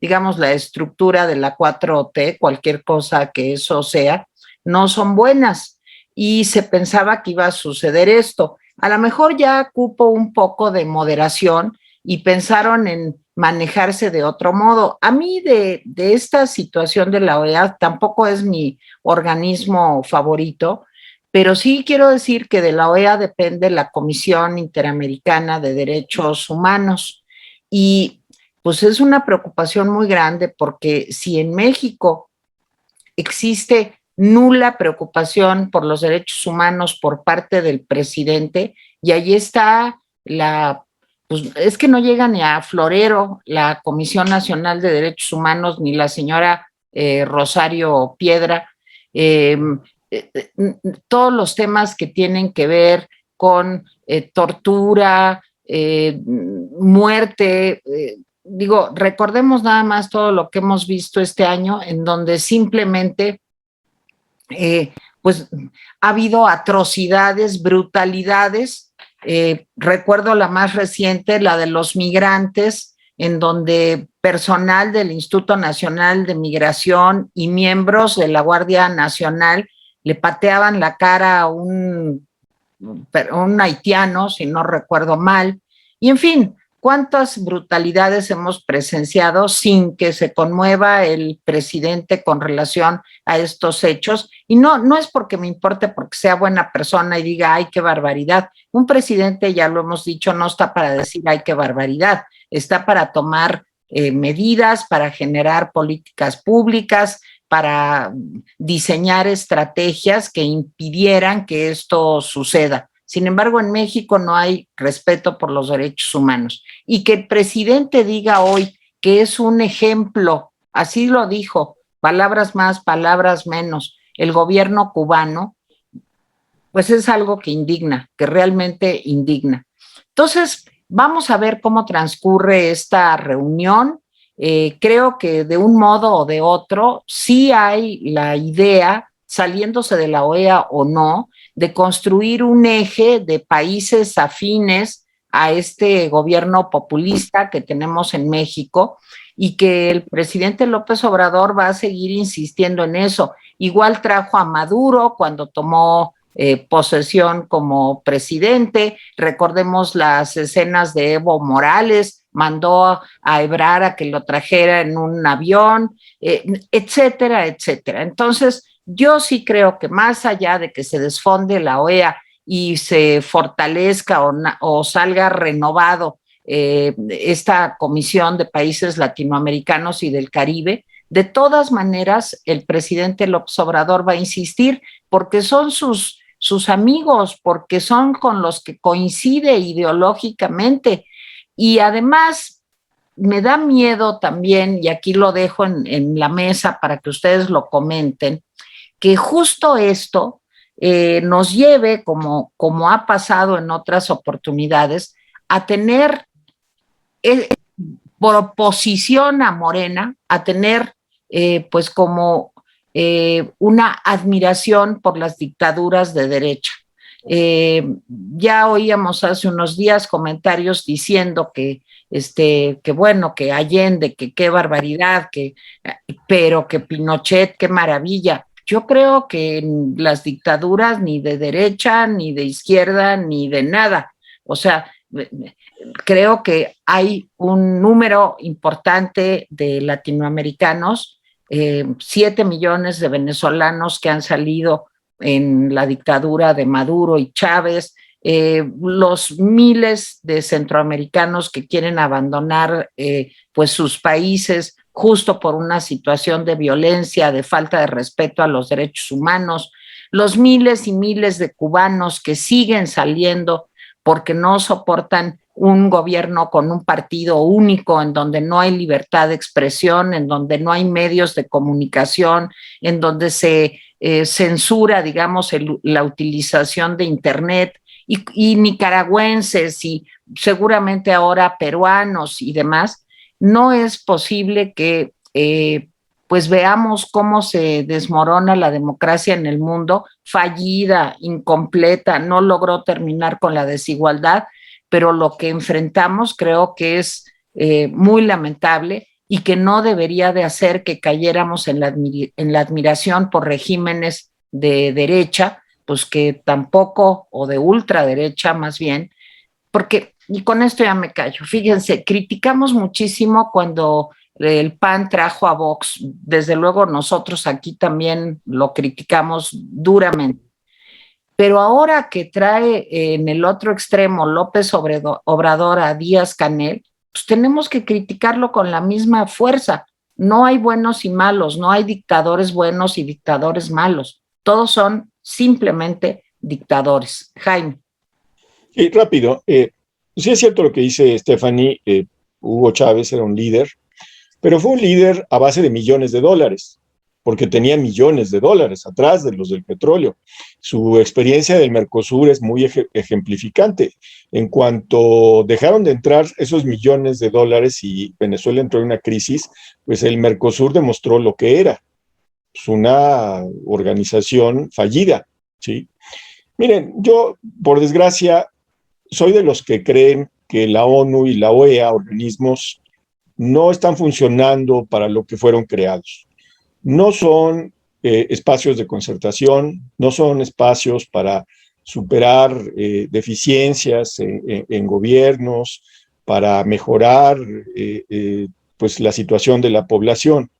A: digamos, la estructura de la 4T, cualquier cosa que eso sea, no son buenas. Y se pensaba que iba a suceder esto. A lo mejor ya cupo un poco de moderación y pensaron en manejarse de otro modo. A mí de esta situación de la OEA tampoco es mi organismo favorito, pero sí quiero decir que de la OEA depende la Comisión Interamericana de Derechos Humanos y pues es una preocupación muy grande porque si en México existe nula preocupación por los derechos humanos por parte del presidente y allí está pues es que no llega ni a florero la Comisión Nacional de Derechos Humanos ni la señora Rosario Piedra, todos los temas que tienen que ver con tortura, muerte. Digo, recordemos nada más todo lo que hemos visto este año, en donde simplemente pues ha habido atrocidades, brutalidades. Recuerdo la más reciente, la de los migrantes, en donde personal del Instituto Nacional de Migración y miembros de la Guardia Nacional le pateaban la cara a un haitiano, si no recuerdo mal. Y en fin, cuántas brutalidades hemos presenciado sin que se conmueva el presidente con relación a estos hechos. Y no es porque me importe, porque sea buena persona y diga, ay, qué barbaridad. Un presidente, ya lo hemos dicho, no está para decir, ay, qué barbaridad. Está para tomar medidas, para generar políticas públicas, para diseñar estrategias que impidieran que esto suceda. Sin embargo, en México no hay respeto por los derechos humanos. Y que el presidente diga hoy que es un ejemplo, así lo dijo, palabras más, palabras menos, el gobierno cubano, pues es algo que indigna, que realmente indigna. Entonces, vamos a ver cómo transcurre esta reunión. Creo que de un modo o de otro sí hay la idea, saliéndose de la OEA o no, de construir un eje de países afines a este gobierno populista que tenemos en México y que el presidente López Obrador va a seguir insistiendo en eso. Igual trajo a Maduro cuando tomó posesión como presidente. Recordemos las escenas de Evo Morales, mandó a Ebrard a que lo trajera en un avión, etcétera, etcétera. Entonces, yo sí creo que más allá de que se desfonde la OEA y se fortalezca o salga renovado esta Comisión de Países Latinoamericanos y del Caribe, de todas maneras, el presidente López Obrador va a insistir porque son sus amigos, porque son con los que coincide ideológicamente. Y además, me da miedo también, y aquí lo dejo en la mesa para que ustedes lo comenten, que justo esto nos lleve, como ha pasado en otras oportunidades, a tener por oposición a Morena, a tener pues como una admiración por las dictaduras de derecha. Ya oíamos hace unos días comentarios diciendo que bueno, que Allende, que qué barbaridad, pero que Pinochet, qué maravilla. Yo creo que las dictaduras ni de derecha, ni de izquierda, ni de nada. O sea, creo que hay un número importante de latinoamericanos, 7 millones de venezolanos que han salido en la dictadura de Maduro y Chávez, los miles de centroamericanos que quieren abandonar pues sus países justo por una situación de violencia, de falta de respeto a los derechos humanos, los miles y miles de cubanos que siguen saliendo porque no soportan un gobierno con un partido único, en donde no hay libertad de expresión, en donde no hay medios de comunicación, en donde se censura, digamos, la utilización de Internet, y nicaragüenses y seguramente ahora peruanos y demás. No es posible que pues veamos cómo se desmorona la democracia en el mundo, fallida, incompleta, no logró terminar con la desigualdad, pero lo que enfrentamos creo que es muy lamentable y que no debería de hacer que cayéramos en la admiración por regímenes de derecha, pues que tampoco, o de ultraderecha más bien, porque, y con esto ya me callo, fíjense, criticamos muchísimo cuando el PAN trajo a Vox, desde luego nosotros aquí también lo criticamos duramente, pero ahora que trae en el otro extremo López Obrador a Díaz-Canel, pues tenemos que criticarlo con la misma fuerza. No hay buenos y malos, no hay dictadores buenos y dictadores malos, todos son simplemente dictadores. Jaime.
D: Rápido, sí es cierto lo que dice Stephanie, Hugo Chávez era un líder, pero fue un líder a base de millones de dólares, porque tenía millones de dólares atrás de los del petróleo. Su experiencia del Mercosur es muy ejemplificante. En cuanto dejaron de entrar esos millones de dólares y Venezuela entró en una crisis, pues el Mercosur demostró lo que era. Es una organización fallida, ¿sí? Miren, yo, por desgracia, soy de los que creen que la ONU y la OEA, organismos, no están funcionando para lo que fueron creados. No son espacios de concertación, no son espacios para superar deficiencias en gobiernos, para mejorar pues la situación de la población.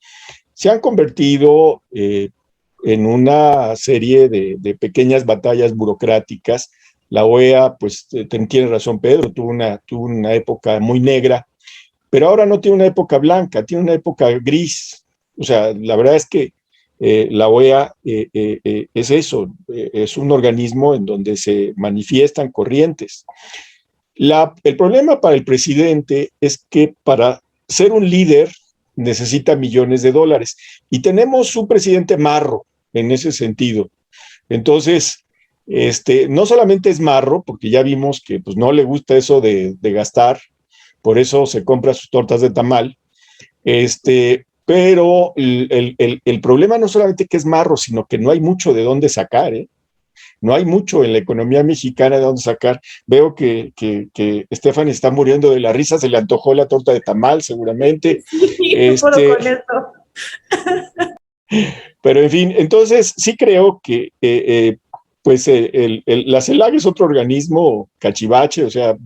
D: Se han convertido en una serie de pequeñas batallas burocráticas. La OEA, pues tiene razón Pedro, tuvo una época muy negra, pero ahora no tiene una época blanca, tiene una época gris. O sea, la verdad es que la OEA es eso, es un organismo en donde se manifiestan corrientes. El problema para el presidente es que para ser un líder necesita millones de dólares y tenemos un presidente marro en ese sentido. Entonces, no solamente es marro, porque ya vimos que pues, no le gusta eso de gastar, por eso se compra sus tortas de tamal, pero el problema no solamente que es marro, sino que no hay mucho de dónde sacar, ¿eh? No hay mucho en la economía mexicana de dónde sacar. Veo que Stephanie está muriendo de la risa, se le antojó la torta de tamal seguramente.
B: Sí, no puedo con eso.
D: Pero en fin, entonces sí creo que pues la CELAC es otro organismo cachivache, o sea,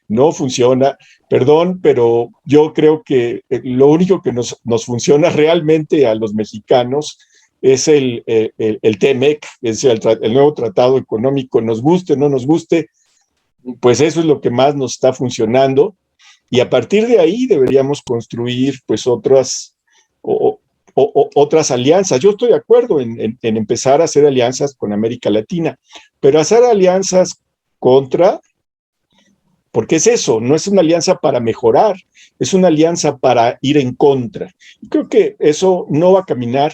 D: no funciona, perdón, pero yo creo que lo único que nos funciona realmente a los mexicanos es el TEMEC, es el nuevo tratado económico, nos guste o no nos guste, pues eso es lo que más nos está funcionando, y a partir de ahí deberíamos construir pues otras alianzas. Yo estoy de acuerdo en empezar a hacer alianzas con América Latina, pero hacer alianzas porque es eso, no es una alianza para mejorar, es una alianza para ir en contra. Y creo que eso no va a caminar,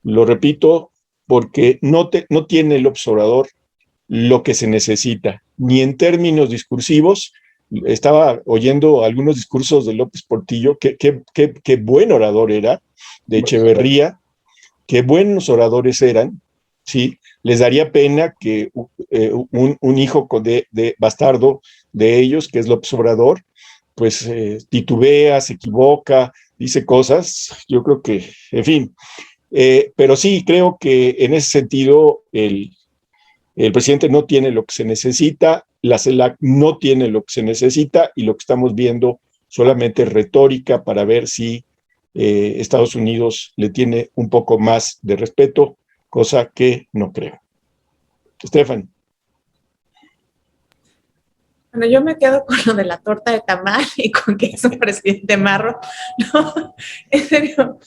D: lo repito, porque no tiene el observador lo que se necesita, ni en términos discursivos. Estaba oyendo algunos discursos de López Portillo, qué buen orador era, de Echeverría, qué buenos oradores eran, ¿sí? Les daría pena que un hijo de bastardo de ellos, que es López Obrador, pues titubea, se equivoca, dice cosas, yo creo que, en fin, pero sí, creo que en ese sentido el presidente no tiene lo que se necesita, la CELAC no tiene lo que se necesita, y lo que estamos viendo solamente es retórica para ver si Estados Unidos le tiene un poco más de respeto, cosa que no creo. Stephanie.
B: Bueno, yo me quedo con lo de la torta de tamal y con que es un presidente marro. No, en serio,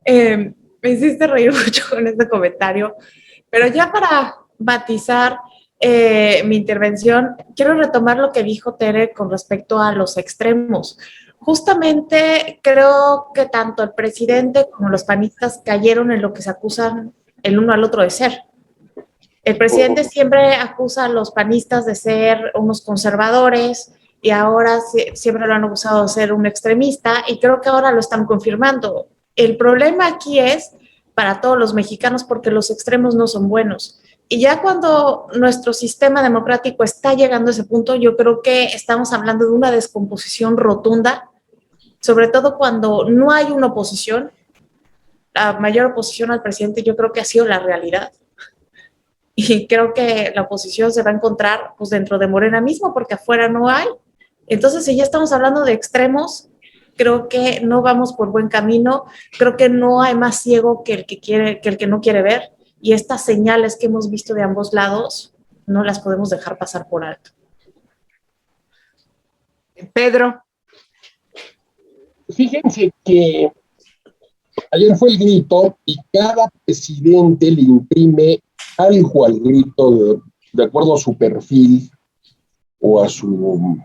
B: me hiciste reír mucho con este comentario, pero ya para matizar mi intervención, quiero retomar lo que dijo Tere con respecto a los extremos. Justamente creo que tanto el presidente como los panistas cayeron en lo que se acusan el uno al otro de ser. El presidente siempre acusa a los panistas de ser unos conservadores y ahora siempre lo han acusado de ser un extremista, y creo que ahora lo están confirmando. El problema aquí es para todos los mexicanos porque los extremos no son buenos. Y ya cuando nuestro sistema democrático está llegando a ese punto, yo creo que estamos hablando de una descomposición rotunda, sobre todo cuando no hay una oposición. La mayor oposición al presidente yo creo que ha sido la realidad. Y creo que la oposición se va a encontrar pues, dentro de Morena mismo, porque afuera no hay. Entonces, si ya estamos hablando de extremos, creo que no vamos por buen camino. Creo que no hay más ciego que el que no quiere ver. Y estas señales que hemos visto de ambos lados, no las podemos dejar pasar por alto.
A: Pedro.
C: Fíjense que ayer fue el grito y cada presidente le imprime algo al grito de acuerdo a su perfil o a su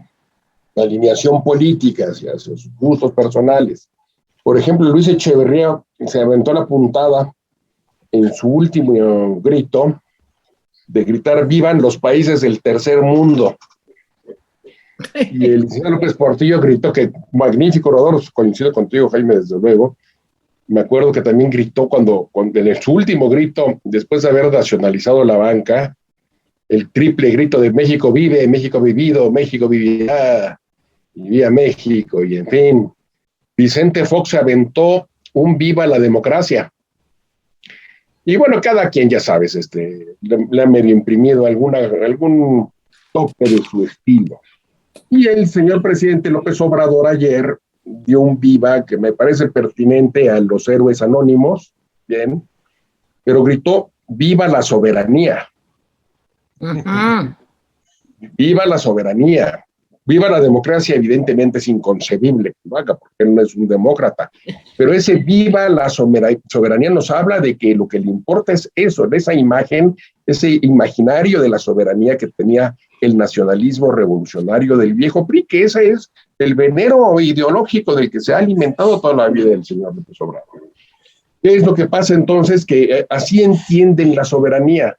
C: alineación política, hacia sus gustos personales. Por ejemplo, Luis Echeverría se aventó la puntada en su último grito, de gritar vivan los países del tercer mundo. Y el señor López Portillo gritó que magnífico orador, coincido contigo, Jaime, desde luego. Me acuerdo que también gritó cuando en su último grito, después de haber nacionalizado la banca, el triple grito de México vive, México vivido, México vivirá, y viva México, y en fin. Vicente Fox se aventó un viva la democracia. Y bueno, cada quien, ya sabes, le ha medio imprimido algún toque de su estilo. Y el señor presidente López Obrador ayer dio un viva que me parece pertinente a los héroes anónimos, bien, pero gritó, ¡viva la soberanía!
A: Uh-huh.
C: ¡Viva la soberanía! ¡Viva la democracia! Evidentemente es inconcebible que lo haga, porque él no es un demócrata, pero ese viva la soberanía nos habla de que lo que le importa es eso, esa imagen, ese imaginario de la soberanía que tenía el nacionalismo revolucionario del viejo PRI, que ese es el venero ideológico del que se ha alimentado toda la vida del señor López Obrador. ¿Qué es lo que pasa entonces? Que así entienden la soberanía,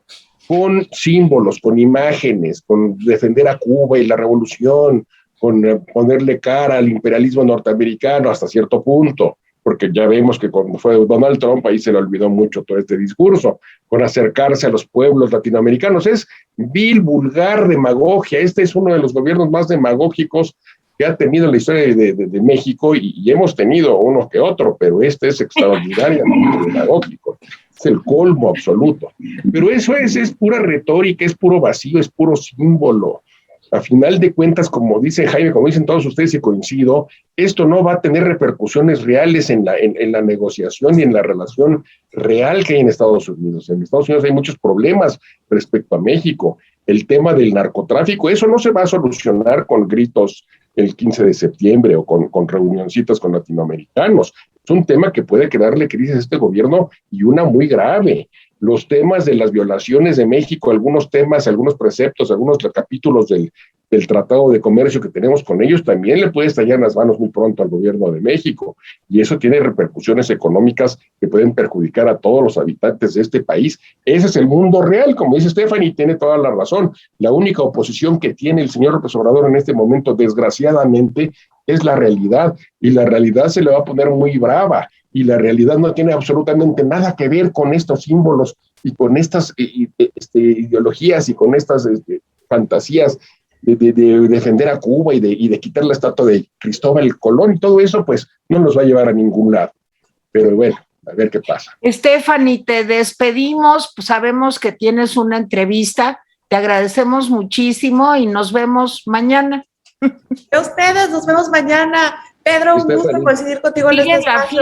C: con símbolos, con imágenes, con defender a Cuba y la revolución, con ponerle cara al imperialismo norteamericano hasta cierto punto, porque ya vemos que cuando fue Donald Trump ahí se le olvidó mucho todo este discurso, con acercarse a los pueblos latinoamericanos. Es vil, vulgar demagogia. Este es uno de los gobiernos más demagógicos que ha tenido la historia de México, y hemos tenido uno que otro, pero este es extraordinariamente demagógico. Es el colmo absoluto. Pero eso es pura retórica, es puro vacío, es puro símbolo. A final de cuentas, como dice Jaime, como dicen todos ustedes y coincido, esto no va a tener repercusiones reales en la negociación y en la relación real que hay en Estados Unidos. En Estados Unidos hay muchos problemas respecto a México. El tema del narcotráfico, eso no se va a solucionar con gritos el 15 de septiembre o con reunioncitas con latinoamericanos. Es un tema que puede crearle crisis a este gobierno, y una muy grave. Los temas de las violaciones de México, algunos temas, algunos preceptos, algunos capítulos del Tratado de Comercio que tenemos con ellos, también le puede estallar las manos muy pronto al gobierno de México, y eso tiene repercusiones económicas que pueden perjudicar a todos los habitantes de este país. Ese es el mundo real, como dice Stephanie, tiene toda la razón. La única oposición que tiene el señor López Obrador en este momento, desgraciadamente, es la realidad, y la realidad se le va a poner muy brava, y la realidad no tiene absolutamente nada que ver con estos símbolos y con estas ideologías y con estas fantasías de defender a Cuba y de quitar la estatua de Cristóbal Colón, y todo eso pues no nos va a llevar a ningún lado. Pero bueno, a ver qué pasa.
A: Stephanie, te despedimos, pues sabemos que tienes una entrevista, te agradecemos muchísimo y nos vemos mañana.
B: A ustedes, nos vemos mañana. Pedro, un gusto coincidir contigo en este espacio.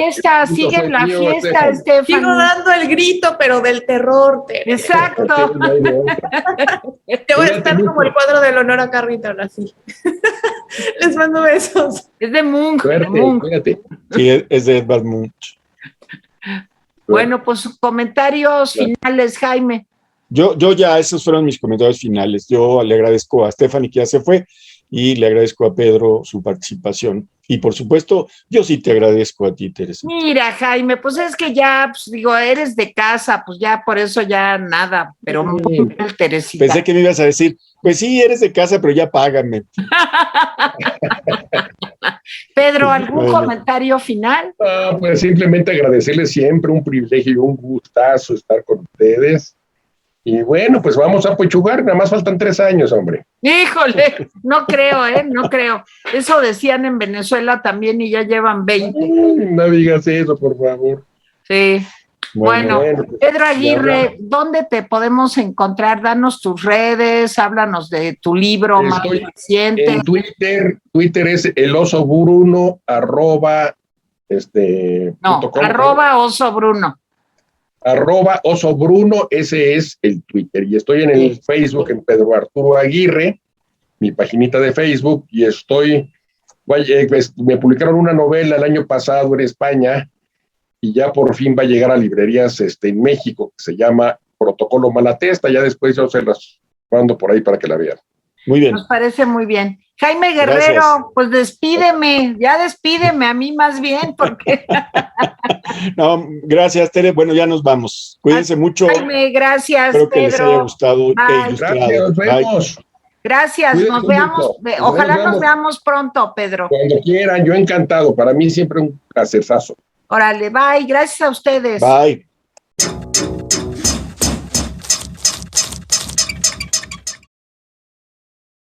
A: Sigue la fiesta, Stephanie.
B: Sigo dando el grito, pero del terror.
A: Exacto.
B: Te voy a estar como el cuadro del honor a Carrington, así. Les mando besos.
A: Es de Munch.
C: Cuídate.
D: Sí, es de Edvard Munch.
A: Bueno, pues comentarios finales, Jaime.
D: Yo ya, esos fueron mis comentarios finales. Yo le agradezco a Stephanie, que ya se fue, y le agradezco a Pedro su participación. Y por supuesto, yo sí te agradezco a ti, Teresa.
A: Mira, Jaime, pues es que ya, pues digo, eres de casa, pues ya por eso ya nada, pero muy mal, Teresita.
D: Pensé que me ibas a decir, pues sí, eres de casa, pero ya págame.
A: Pedro, ¿algún comentario final?
C: Pues simplemente agradecerles siempre, un privilegio y un gustazo estar con ustedes. Y bueno, pues vamos a pechugar, nada más faltan 3 años, hombre.
A: Híjole, no creo, no creo. Eso decían en Venezuela también y ya llevan 20.
C: No digas eso, por favor.
A: Sí. Bueno,
C: pues,
A: Pedro Aguirre, ¿dónde te podemos encontrar? Danos tus redes, háblanos de tu libro más reciente.
C: En Twitter es el oso Bruno, @,
A: @oso Bruno.
C: @oso Bruno, ese es el Twitter. Y estoy en el Facebook, en Pedro Arturo Aguirre, mi paginita de Facebook, y me publicaron una novela el año pasado en España, y ya por fin va a llegar a librerías en México, que se llama Protocolo Malatesta. Ya después yo se las mando por ahí para que la vean.
D: Muy bien.
A: Nos parece muy bien. Jaime Guerrero,
D: Gracias.
A: pues despídeme a mí más bien, porque...
D: No, gracias, Tere. Bueno, ya nos vamos. Cuídense mucho.
A: Jaime, gracias,
D: Espero que les haya
A: Pedro.
D: gustado e
A: Bye.
D: ilustrado.
C: Gracias, nos
D: Bye.
C: vemos.
A: Gracias,
C: Cuídense
A: nos veamos.
C: mucho.
A: Ojalá
C: Nos
A: nos
C: vemos.
A: veamos pronto, Pedro.
C: Cuando quieran, yo encantado. Para mí siempre un placerzazo.
A: Órale, bye. Gracias a ustedes.
D: Bye.